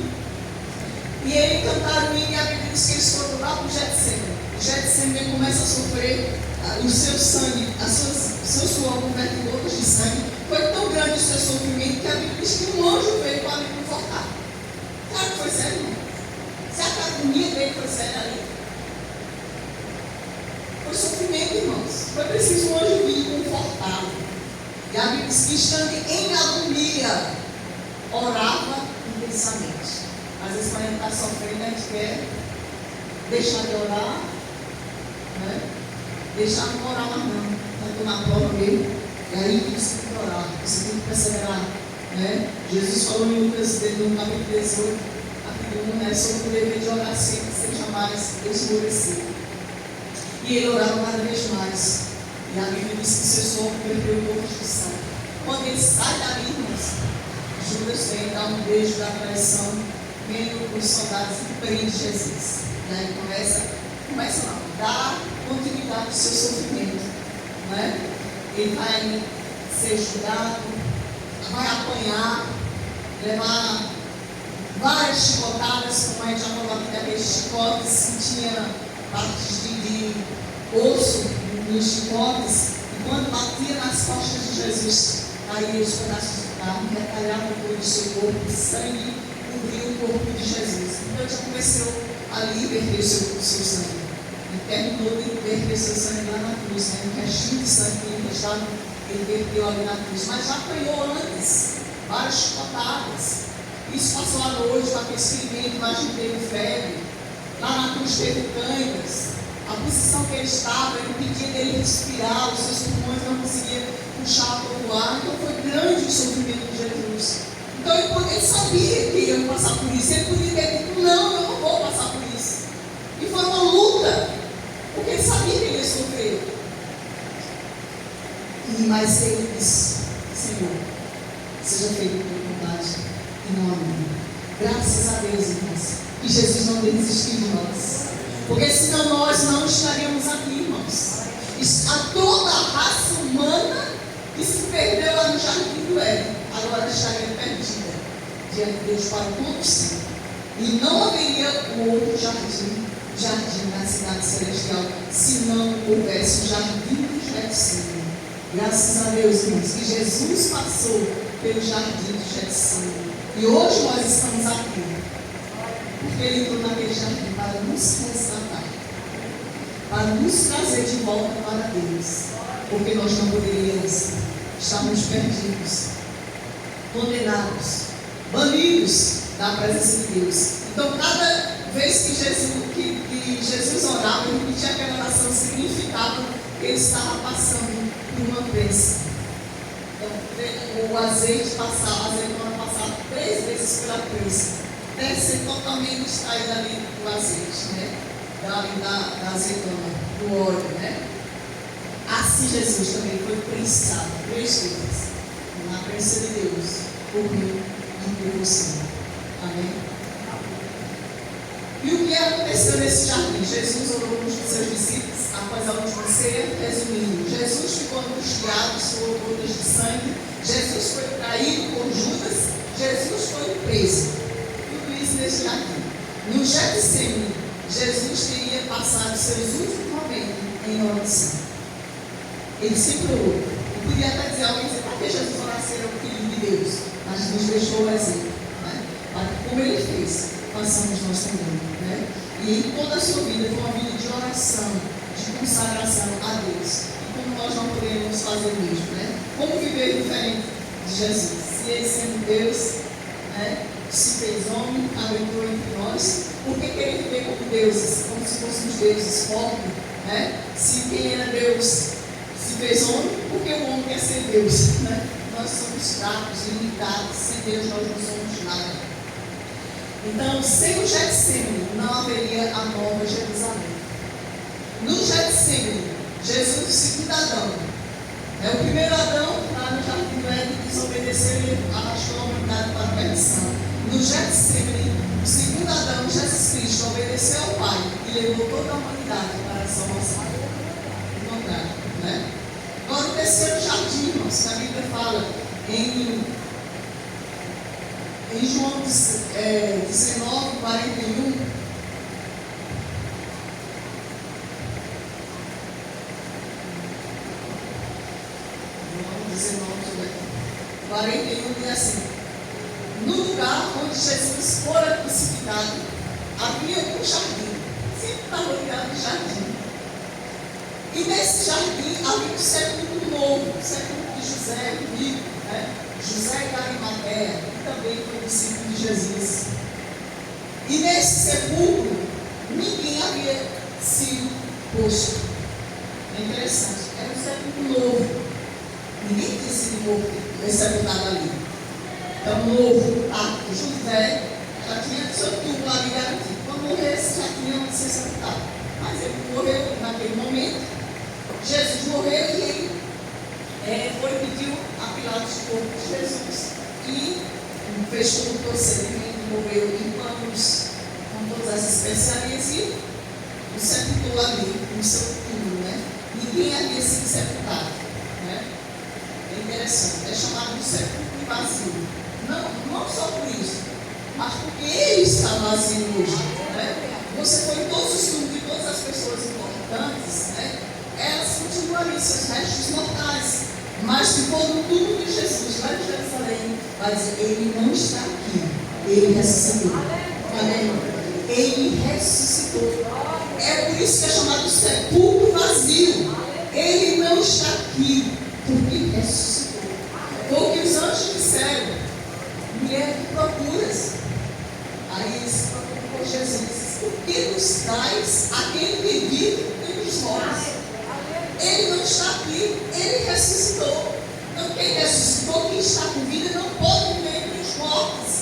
E ele cantaram o hino e a Bíblia diz que eles foram lá para o Getsemane. O Getsemane começa a sofrer. O seu sangue, seu suor converte em gotas de sangue. Foi tão grande o seu sofrimento que a Bíblia diz que um anjo veio para me confortar. Claro que foi sério, irmão. Será que a agonia dele foi séria ali? Foi sofrimento, irmãos. Foi preciso um anjo vir confortá-lo. E a Bíblia diz que estando em agonia, orava intensamente. Às vezes quando a gente está sofrendo, a gente quer deixar de orar, né? Deixar de orar mais não, está na prova mesmo, e aí você tem que orar, você tem que perseverar, né? Jesus falou em Lucas, no capítulo 18, capítulo 1, né, sobre o dever de orar sempre, sem jamais esmorecer. E ele orava cada vez mais, e a Bíblia diz que cessou perdeu o corpo de sangue. Quando ele sai dali, irmãos, Judas vem dar um beijo da traição, vendo os soldados que prendem Jesus. E aí começa lá, dar continuidade ao seu sofrimento, né? Ele vai ser julgado, vai apanhar, levar várias chicotadas, como a gente já falou aqui, daqueles chicotes que tinha partes de osso nos chicotes, e quando batia nas costas de Jesus, aí os pedaços de carne retalhavam todo o seu corpo, e sangue cobriu o corpo de Jesus. Então já começou ali a verter o seu sangue. E terminou de verter seu sangue lá na cruz, né? Um restinho de sangue que ele deixava, ele verteu ali na cruz. Mas já apanhou antes, várias chicotadas. Isso passou à noite com aquele ferimento, lá de teve febre. Lá na cruz teve câimbras. A posição que ele estava, ele impedia dele respirar, os seus pulmões não conseguiam puxar todo o ar. Então foi grande o sofrimento de Jesus. Então ele sabia que ia passar por isso. Ele podia ter dito, não, eu não vou passar por isso. E foi uma luta, porque ele sabia que ele ia sofrer. Mas ele disse, Senhor, seja feito por vontade e não a minha. Graças a Deus, irmãos, que Jesus não desistiu de nós. Porque senão nós não estaríamos aqui, irmãos. A toda a raça humana que se perdeu lá no jardim do Éden, agora estaria perdida diante de Deus para todo sempre. E não haveria outro jardim na cidade celestial, se não houvesse o jardim do Getsemane. Graças a Deus, irmãos, que Jesus passou pelo jardim do Getsemane. E hoje nós estamos aqui, porque Ele entrou naquele jardim para nos resgatar, para nos trazer de volta para Deus, porque nós não poderíamos, estávamos perdidos, condenados, banidos da presença de Deus. Então, cada vez que Jesus orava, ele repetia aquela oração, significava que ele estava passando por uma bênção. Então, o azeite passava, a azeitona passava 3 vezes pela prensa, até ser totalmente extraído ali do azeite, né? Da azeitona, do óleo, né? Assim Jesus também foi prensado 3 vezes na presença de Deus, por mim e por você. Amém? E o que aconteceu nesse jardim? Jesus orou com os seus discípulos após a última ceia, resumindo: Jesus ficou angustiado, suou gotas de sangue, Jesus foi traído por Judas, Jesus foi preso. Tudo isso nesse jardim. No Getsemane, Jesus teria passado seus últimos momentos em oração. Ele sempre orou. Eu podia até dizer alguém, para que Jesus orasse, era o Filho de Deus, mas nos deixou o exemplo, né? Para que, como ele fez, façamos nós também, né? E em toda a sua vida foi uma vida de oração, de consagração a Deus. E como nós não poderíamos fazer o mesmo, né? Como viver diferente de Jesus? Se ele sendo Deus, né, se fez homem, habitou entre nós, por que querer viver como deuses, como se fôssemos deuses fortes, né? Se quem era Deus se fez homem, porque o homem quer ser Deus, né? Nós somos fracos, limitados, sem Deus nós não somos nada. Então, sem o Getsemane, não haveria a nova Jerusalém. No Getsemane, Jesus, o segundo Adão, o primeiro Adão, lá no jardim do Éden, desobedeceu e arrastou a humanidade para a perdição. No Getsemane, o segundo Adão, Jesus Cristo, obedeceu ao Pai e levou toda a humanidade para a salvação. Contrário, né? Agora, o terceiro jardim, irmãos, que a Bíblia fala em João 19, 41. João 19, 41 diz assim: no lugar onde Jesus fora crucificado, havia um jardim, sempre está rodeado de jardim. E nesse jardim havia um sepulcro novo, o sepulcro de José, o rico, né? José de Arimateia, que também foi discípulo de Jesus. E nesse sepulcro, ninguém havia sido posto. É interessante, era um sepulcro novo. Ninguém tinha sido sepultado ali. Então, novo, José já tinha seu túmulo ali garantido. Quando morresse, já tinha onde ser sepultado. Mas ele morreu naquele momento. Jesus morreu e ele foi pedir a Pilatos o corpo de Jesus e fez todo o procedimento, morreu em panos com todas as especiarias e o sepultou ali no seu túmulo, né? Ninguém havia sido sepultado, né? É interessante, é chamado de sepulcro vazio. Não só por isso, mas porque ele está vazio hoje, né? Você foi em todos os túmulos de todas as pessoas importantes, né? Elas continuam ali, seus restos mortais. Mas se for no túmulo de Jesus, lá em Jerusalém, vai dizer: ele não está aqui, ele ressuscitou. Amém? Ele ressuscitou. É por isso que é chamado sepulcro vazio. Ele não está aqui, porque ressuscitou. Foi o que os anjos disseram: mulher, que procuras? Aí eles procuram por Jesus. Por que nos traz aquele que vive entre os mortos? Ele não está aqui, ele ressuscitou. Então, quem ressuscitou, quem está com vida, não pode viver entre os mortos.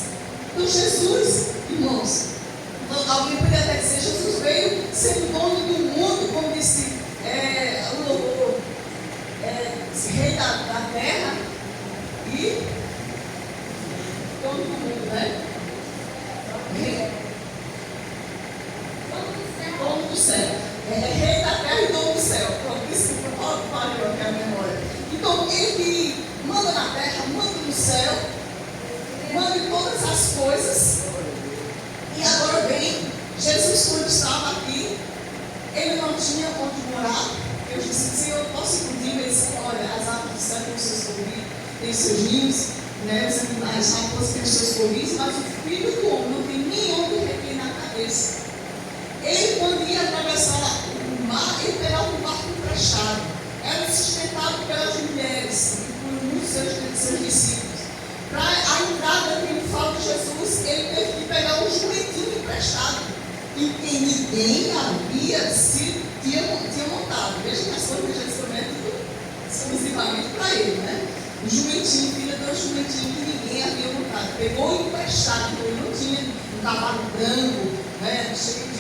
Então, Jesus, irmãos, então, alguém poderia até dizer: Jesus veio sendo dono do mundo, como disse o louvor, rei da terra e dono do mundo, né? Dono do céu. Rei da terra e dono do céu. Pronto, desculpa. aquele que manda na terra, manda no céu, manda em todas as coisas. E agora vem, Jesus, quando estava aqui, ele não tinha onde morar. Eu disse, Senhor, eu posso ir contigo? Ele disse, olha, as árvores do céu têm os seus covis, têm os seus ninhos, né? Os animais, as raposas têm os seus covis, mas o filho do homem não tem nem onde reter na cabeça. Ele, quando ia atravessar o mar, ele pegava um barco emprestado. Era sustentado pelas mulheres e por muitos seus discípulos. Para a entrada triunfal de Jesus, ele teve que pegar um jumentinho emprestado, em que ninguém havia tinha montado. Veja que as coisas de Jesus também é tudo exclusivamente para ele, né? O jumentinho, filha do jumentinho que ninguém havia montado. Pegou emprestado, porque ele não tinha um cavalo branco, né, cheio de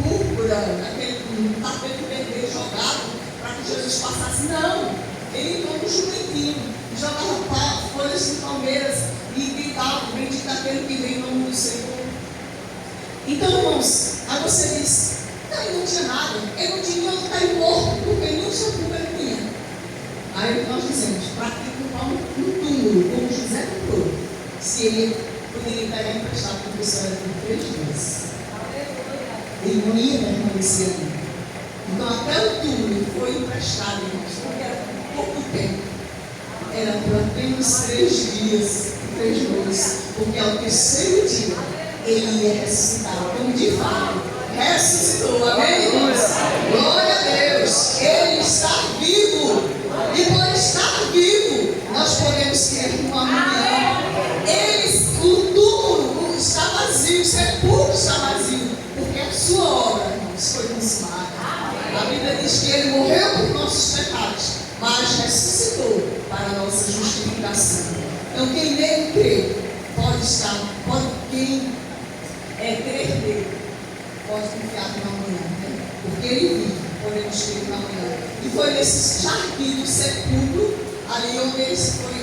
púrpura, aquele tapete vermelho jogado para que Jesus passasse. Não! Ele entrou no jumentinho, jogava folhas de palmeiras e gritava, bendito aquele que vem no nome do Senhor. Então, irmãos, aí você diz, não, ele não tinha nada, ele não tinha onde cair morto, porque ele não tinha como ele tinha. Aí nós dizemos, para que comprar um túmulo, como José comprou, se ele poderia pegar emprestado para o pessoal por 3 dias. Ele não ia permanecer ali. Então, até o túmulo foi emprestado, irmãos, porque era por pouco tempo. Era por apenas 3 dias, 3 noites, porque ao terceiro dia ele ia ressuscitar, como de fato ressuscitou. Amém, irmãos? Glória a Deus! Ele está vivo, e por estar vivo, nós podemos ter uma manhã. O túmulo está vazio, o sepulcro está vazio, porque a sua obra, irmãos, foi consumada. A Bíblia diz que ele morreu por nossos pecados, mas ressuscitou para a nossa justificação. Então, quem nele crê, quem crer nele, pode confiar no amanhã, né? Porque ele vive, podemos crer no amanhã. E foi nesse jardim do sepulcro, ali onde ele foi,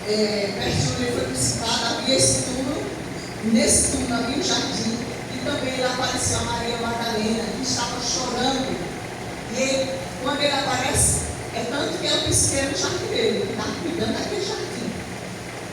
perto onde ele foi crucificado, havia esse túmulo. Nesse túmulo havia um jardim, e também lá apareceu a Maria Madalena, que estava chorando. E ele, quando ele aparece, é tanto que ela disse que era o jardineiro, que estava cuidando daquele jardim.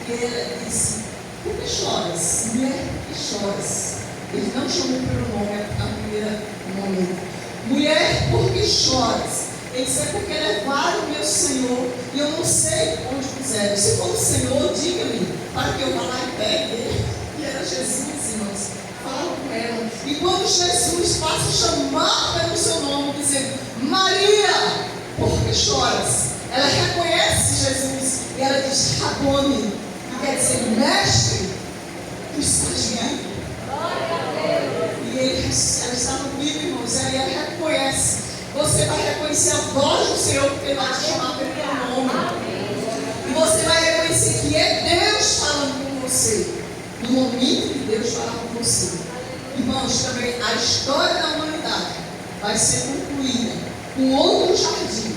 E ele disse, por que choras? Mulher, por que choras? Ele não chamou pelo nome no primeiro momento. Mulher, por que choras? Ele disse, é porque levaram o meu Senhor e eu não sei onde puseram. Se for o Senhor, diga-me, para que eu vá lá e pegue ele. E era Jesus, irmãos. Fala com ela. E quando Jesus passa a chamar pelo seu nome, dizendo, Maria, por que choras? Ela reconhece Jesus e ela diz, Rabone, que quer dizer, mestre, tu estás vivo. E ela estava viva, irmãos, e aí ela reconhece. Você vai reconhecer a voz do Senhor, porque Ele vai te chamar pelo teu nome. E você vai reconhecer que é Deus falando com você, no momento que Deus falar com você. Irmãos, também a história da humanidade vai ser concluída com outro jardim,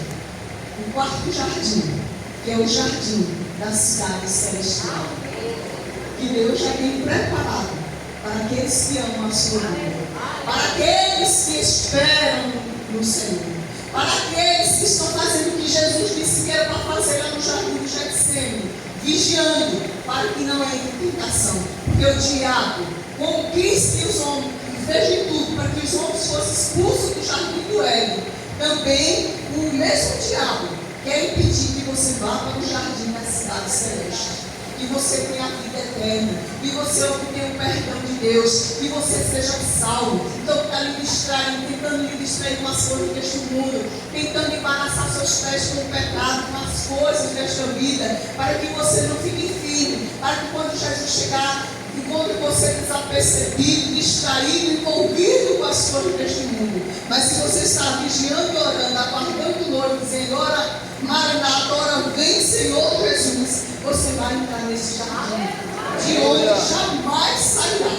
o quarto jardim, que é o jardim da cidade celestial, que Deus já tem preparado para aqueles que amam a sua vida, para aqueles que esperam no Senhor, para aqueles que estão fazendo o que Jesus disse que era para fazer lá no jardim do Getsemane, vigiando para que não entre em tentação, porque o diabo conquiste os homens, fez de tudo para que os homens fossem expulsos do jardim do Éden. Também o mesmo diabo quer impedir que você vá para o jardim da cidade celeste, que você tenha a vida eterna, que você obtenha o perdão de Deus, que você seja salvo. Então está lhe distraindo, tentando lhe distrair com as coisas deste mundo, tentando embaraçar seus pés com o pecado, com as coisas desta vida, para que você não fique firme, para que quando Jesus chegar, enquanto você desapercebido, distraído, envolvido com as coisas deste mundo. Mas se você está vigiando e orando, aguardando o noivo, dizendo, ora, Maranata, ora, vem Senhor Jesus, você vai entrar nesse jardim, de onde jamais sairá.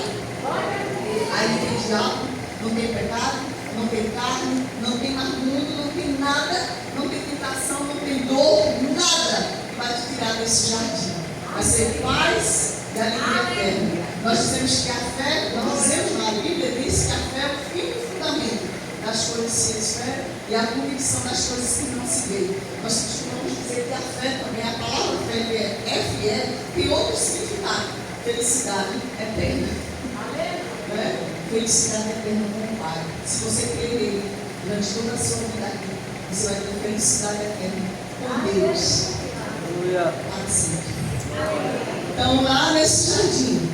Aí não tem diabo, não tem pecado, não tem carne, não tem mais mundo, não tem nada, não tem tentação, não tem dor, nada que vai te tirar desse jardim. Vai ser paz e alegria eterna. Nós dizemos que a fé, a Bíblia diz que a fé é o firme fundamento das coisas que se esperam e a convicção das coisas que não se veem. Nós costumamos dizer que a fé também, a palavra fé, que é F-E, tem outro significado. Felicidade eterna. Né? Felicidade eterna com o Pai. Se você crer nele durante toda a sua vida aqui, você vai ter felicidade eterna com Deus. Para sempre. Então, lá nesse jardim,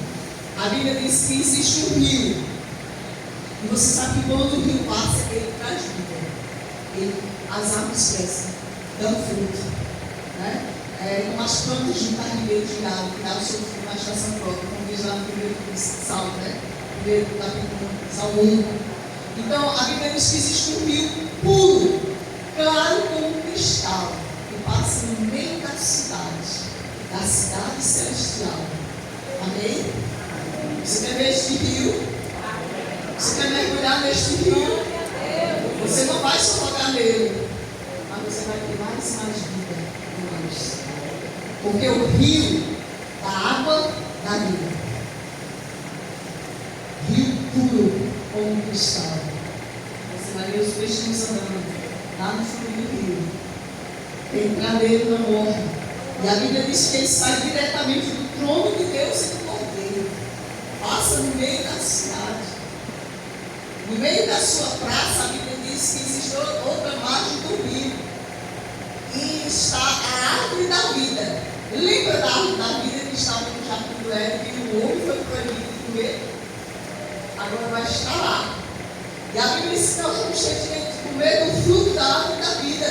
a Bíblia diz que existe um rio. E você sabe que quando o rio passa, ele traz vida. As árvores crescem, dão fruto. Né? Como as plantas de um carneiro de água, que dá o seu fruto na estação própria, como diz lá no primeiro Salmo, né? Primeiro capítulo, Salmo 1. Então, a Bíblia diz que existe um rio puro, claro como cristal, que passa no meio da cidade celestial. Amém? Você quer ver este rio? Você quer mergulhar neste rio? Você não vai se afogar nele, mas você vai ter mais vida em Deus. Porque o rio da água da vida. Rio puro como cristal. Você vai ver os peixinhos andando lá no fundo do rio. Entrar nele não morre. E a Bíblia diz que ele sai diretamente do trono de Deus e do Cordeiro. Passa no meio da cidade. No meio da sua praça, a Bíblia diz que existe outra margem do rio. E está a árvore da vida. Lembra da árvore da vida que estava no jardim do Éden, que o homem foi proibido de comer? Agora vai estar lá. E a Bíblia diz que nós vamos ter direito de comer do fruto da árvore da vida.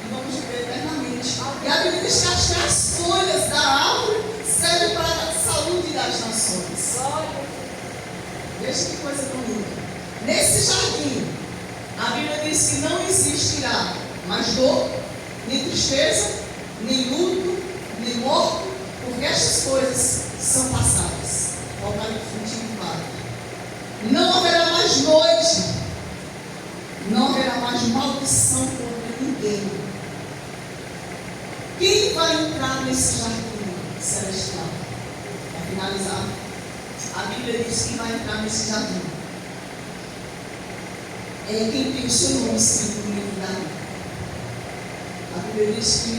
E vamos viver eternamente. E a Bíblia diz que as folhas da árvore servem para a saúde das nações. Veja que coisa bonita. Nesse jardim, a Bíblia diz que não existirá mais dor, nem tristeza, nem luto, nem morte, porque estas coisas são passadas. Apocalipse 24. Não haverá mais noite, não haverá mais maldição contra ninguém. Quem vai entrar nesse jardim celestial? Para finalizar, a Bíblia diz que vai entrar nesse jardim. É quem tem o seu nome escrito no livro da vida. A Bíblia diz que,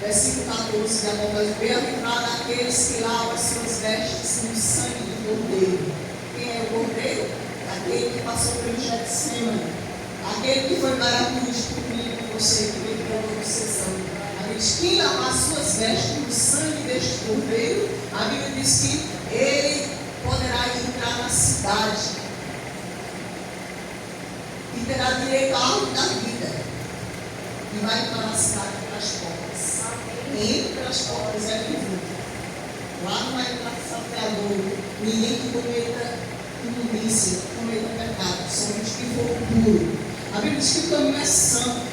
versículo 14 de Apocalipse, bem-aventurado aqueles que lavam as suas vestes no sangue do Cordeiro. Quem é o Cordeiro? Aquele que passou pelo Getsemane, aquele que foi para a cruz comigo e você, que veio pela obsessão. A Bíblia diz: quem lavar as suas vestes no sangue deste Cordeiro, a Bíblia diz que ele poderá entrar na cidade e terá direito à árvore da vida e vai entrar na cidade pelas portas. Entre pelas portas é livre. Lá não vai entrar salteador, ninguém que cometa imundícia, cometa pecado, somente que for puro. A Bíblia diz que o caminho é santo,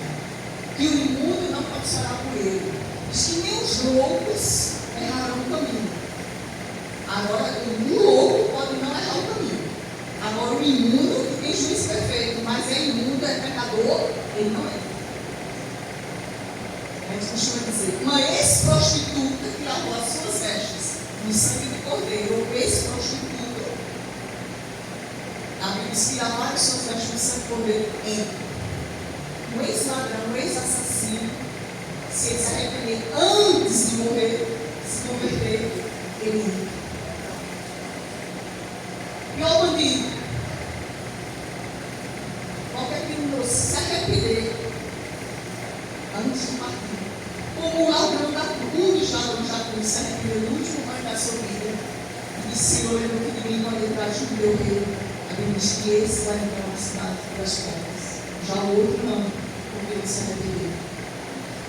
que o imundo não passará por ele. Diz que nem os loucos errarão o caminho. Agora, o louco pode não errar o caminho. Agora, o imundo, que tem juízo perfeito, mas é imundo, é pecador, ele não é. A gente costuma dizer, uma ex-prostituta que lavou as suas vestes no sangue do Cordeiro, ou ex-prostituta, a Bíblia diz que lavar as suas vestes no sangue do Cordeiro entra. Um ex-ladrão, um ex-assassino, se ele se arrepender antes de morrer, se converter, ele entra. E o bandido, qualquer criminoso, se arrepender antes de partir, como o ladrão da cruz, já se arrependeu no último momento da sua vida, e disse: Senhor, eu não queria vir quando entrar junto do meu reino. A Bíblia diz que esse vai entrar na cidade pelas portas, já o outro não, porque ele se arrependeu.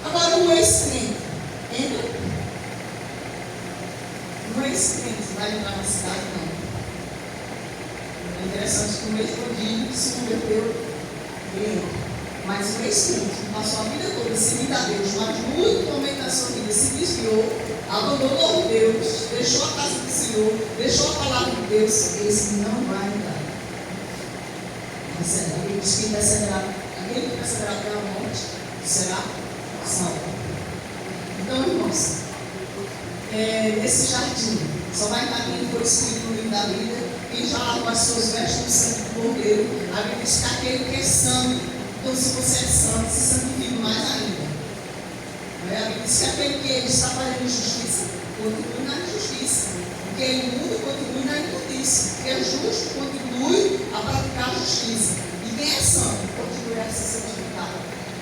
Agora, um ex-crente entra, um ex-crente vai entrar na cidade, não. É interessante que o ex-bandido que se converteu, ele entra. Mas o ex-crente que passou a vida toda seguindo a Deus, mas no último momento da sua vida se desviou, abandonou Deus, deixou a casa do Senhor, deixou a palavra de Deus, esse não vai entrar. Ele diz que aquele que perseverar até a morte será salvo. Então, irmãos, nesse jardim só vai entrar quem foi escrito no livro da vida, quem já lavou as suas vestes no sangue do Cordeiro. A Bíblia diz que aquele que é santo Então, se você é santo, se santifique mais ainda. A Bíblia diz que aquele que ele está fazendo justiça, continue na injustiça. O que é imundo, continue na imundícia. O que é justo, continue a praticar a justiça. E quem é santo, continue a se santificar.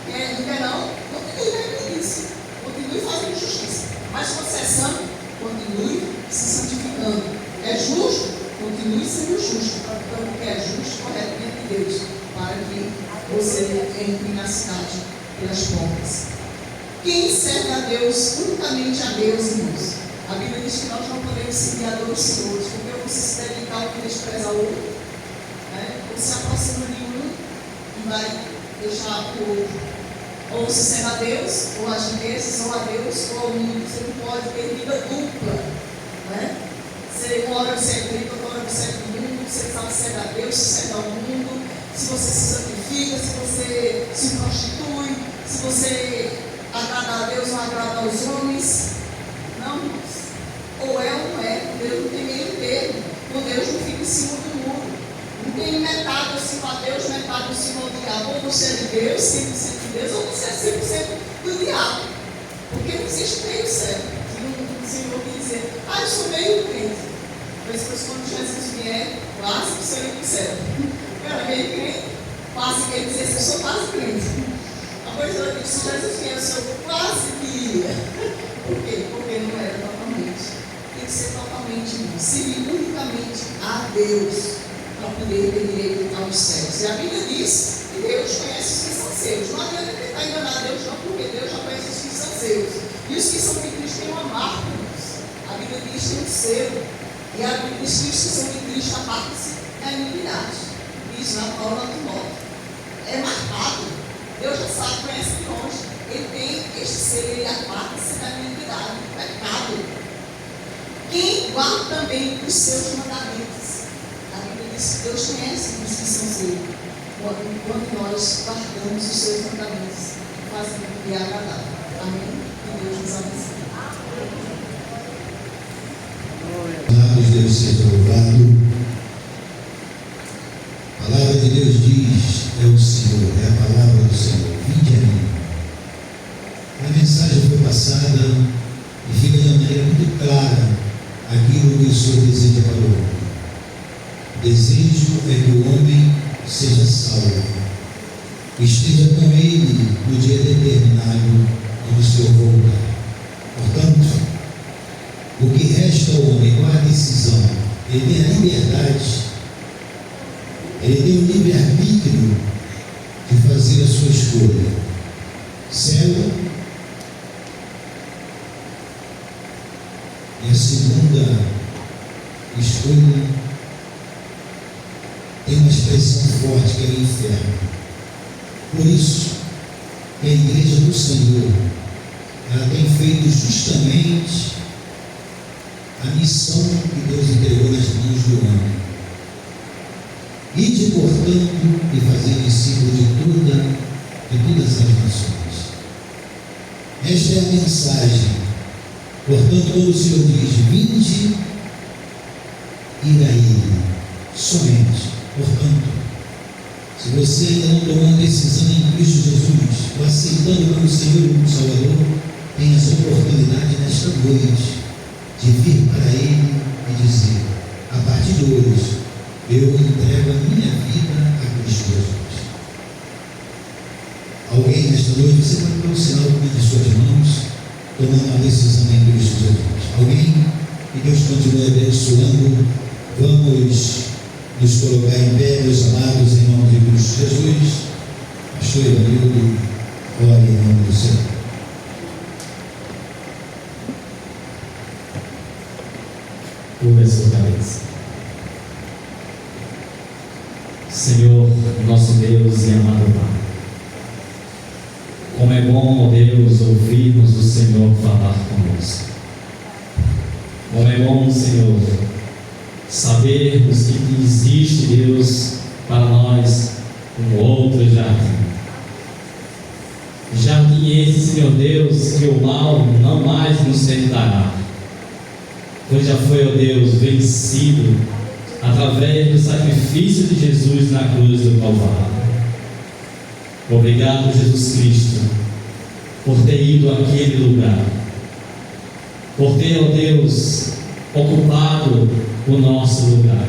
Quem não, continue na imundícia. Continue fazendo justiça. Mas se você é santo, continue se santificando. É justo, continue sendo justo, praticando o que é justo, correto diante de Deus, para que você entre na cidade pelas portas. Quem serve a Deus, unicamente a Deus, irmãos? A Bíblia diz que nós não podemos servir a dois senhores, porque você se dedica ao que despreza o outro, né? Ou se aproxima de um e vai deixar o outro. Ou se serve a Deus, ou as riquezas, ou a Deus, ou ao mundo. Você não pode ter vida dupla, né? Uma hora você é crente, outra hora você é do mundo, você sabe se serve a Deus, se serve ao mundo, se você se santifica, se você se prostitui, se você agrada a Deus ou agrada aos homens. Não, ou é ou não é. Deus não tem meio termo. Com Deus não fica em cima do muro. Não tem metade eu sirvo a Deus, metade eu sirvo ao diabo. Ou você é de Deus, 100% de Deus, ou você é 100% do diabo. Porque não existe meio certo. O Senhor quer dizer, eu sou meio crente. Mas quando Jesus vier, quase que sou eu certo. Eu era meio crente, quase que ele dizia, eu sou quase crente. Depois eu disse, se Jesus vier, eu sou quase que ia. Por quê? Porque não era totalmente. Tem que ser totalmente, servir unicamente a Deus para poder ter direito aos céus. E a Bíblia diz que Deus conhece os que são seus. Não adianta tentar enganar Deus, não, porque Deus já conhece os que são seus. E os que são de Cristo têm uma marca. A Bíblia diz que tem um selo. E a Bíblia diz que os que são de Cristo apartam-se da iniquidade. Diz na Paulo Timóteo. É marcado. Deus já sabe, conhece de longe. Ele tem este selo, ele aparta-se da iniquidade, do pecado. Quem guarda também os seus mandamentos. A Bíblia diz que Deus conhece os que são seus. Quando nós guardamos os seus mandamentos, fazendo o que é agradável. Amém? Que Deus nos abençoe.
Deus seja louvado. A palavra de Deus diz: é o Senhor, é a palavra do Senhor. Vinde a mim. A mensagem foi passada e fica de maneira muito clara aquilo que o Senhor deseja para o homem. O desejo é que o homem seja salvo, esteja com ele no dia determinado quando o Senhor voltar. Portanto, o que resta ao homem, qual a decisão? Ele tem a liberdade, ele tem o livre-arbítrio de fazer a sua escolha. Céu. E a segunda escolha tem uma expressão forte, que é o inferno. Por isso, que a igreja do Senhor, ela tem feito justamente a missão que Deus entregou nas mãos do homem. Ide, portanto, e fazer discípulo de todas as nações. Esta é a mensagem. Portanto, quando o Senhor diz, vinde, ir a Ele, somente. Portanto, se você ainda não tomou uma decisão em Cristo Jesus, ou aceitando como Senhor e como Salvador, tem essa oportunidade nesta noite de vir para Ele e dizer, a partir de hoje, eu entrego a minha vida a Cristo Jesus. Alguém nesta noite, você pode dar um sinal com as suas mãos, tomando uma decisão em Cristo Jesus. Alguém? Que Deus continue abençoando. Vamos nos colocar em pé, meus amados, em nome de Cristo Jesus. Pastor Ivanildo, ore em nome do Senhor.
Curva a sua cabeça. Senhor, nosso Deus e amado Pai, como é bom, ó Deus, ouvirmos o Senhor falar conosco. Como é bom, Senhor, sabermos que existe, Deus, para nós um outro jardim. Jardim esse, Senhor Deus, que o mal não mais nos tentará, pois já foi, ó Deus, vencido através do sacrifício de Jesus na cruz do Calvário. Obrigado, Jesus Cristo, por ter ido àquele lugar, por ter, ó Deus, ocupado o nosso lugar,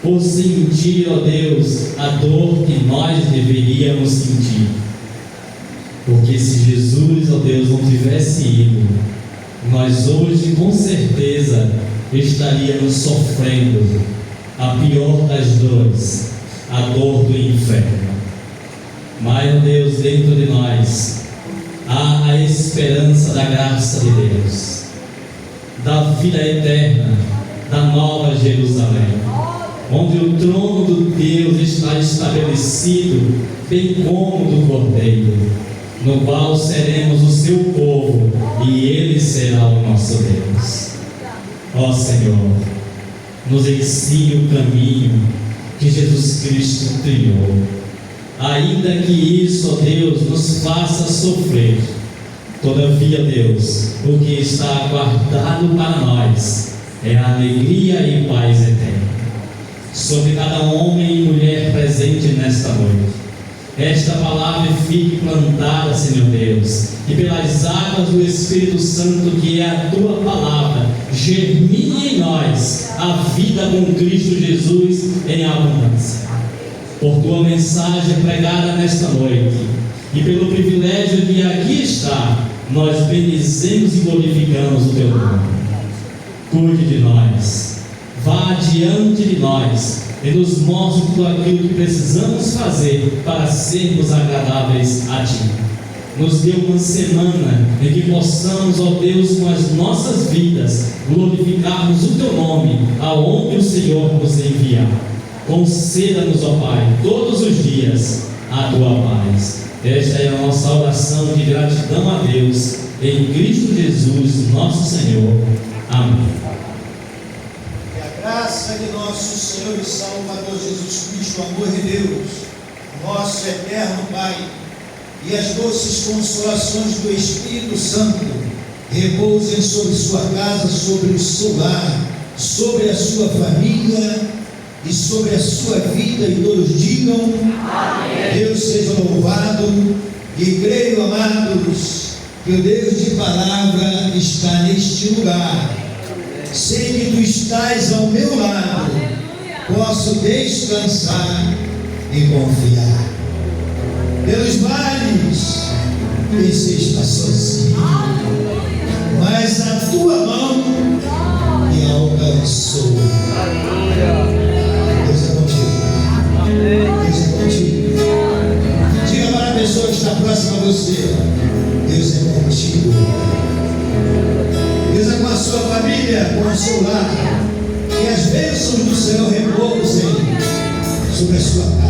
por sentir, ó Deus, a dor que nós deveríamos sentir. Porque se Jesus, ó Deus, não tivesse ido, nós hoje com certeza estaríamos sofrendo a pior das dores, a dor do inferno. Mas, ó Deus, dentro de nós há a esperança da graça de Deus, da vida eterna, da nova Jerusalém, onde o trono do Deus está estabelecido, bem como do Cordeiro, no qual seremos o seu povo e ele será o nosso Deus. Ó Senhor, nos ensine o caminho que Jesus Cristo trilhou, ainda que isso, ó Deus, nos faça sofrer. Todavia, Deus, o que está guardado para nós é a alegria e paz eterna. Sobre cada homem e mulher presente nesta noite, esta palavra fique plantada, Senhor Deus, e pelas águas do Espírito Santo, que é a tua palavra, germine em nós a vida com Cristo Jesus em abundância. Por tua mensagem pregada nesta noite e pelo privilégio de aqui estar, nós bendizemos e glorificamos o teu nome. Cuide de nós, vá adiante de nós e nos mostre tudo aquilo que precisamos fazer para sermos agradáveis a Ti. Nos dê uma semana em que possamos, ó Deus, com as nossas vidas, glorificarmos o Teu nome, aonde o Senhor nos enviar. Conceda-nos, ó Pai, todos os dias a Tua paz. Esta é a nossa oração de gratidão a Deus, em Cristo Jesus, nosso Senhor. Amém.
Que a graça de nosso Senhor e Salvador Jesus Cristo, o amor de Deus, nosso eterno Pai, e as doces consolações do Espírito Santo repousem sobre sua casa, sobre o seu lar, sobre a sua família e sobre a sua vida, e todos digam: amém. Deus seja louvado. E creio, amados, que o Deus de palavra está neste lugar. Sei que tu estás ao meu lado, posso descansar e confiar. Pelos vales pensei estar sozinho, mas a tua mão me alcançou. Deus é contigo. Deus é contigo. Diga para a pessoa que está próxima a você: Deus é contigo. Deus é com a sua família, com o seu lar. Que as bênçãos do Senhor repousem sobre a sua casa.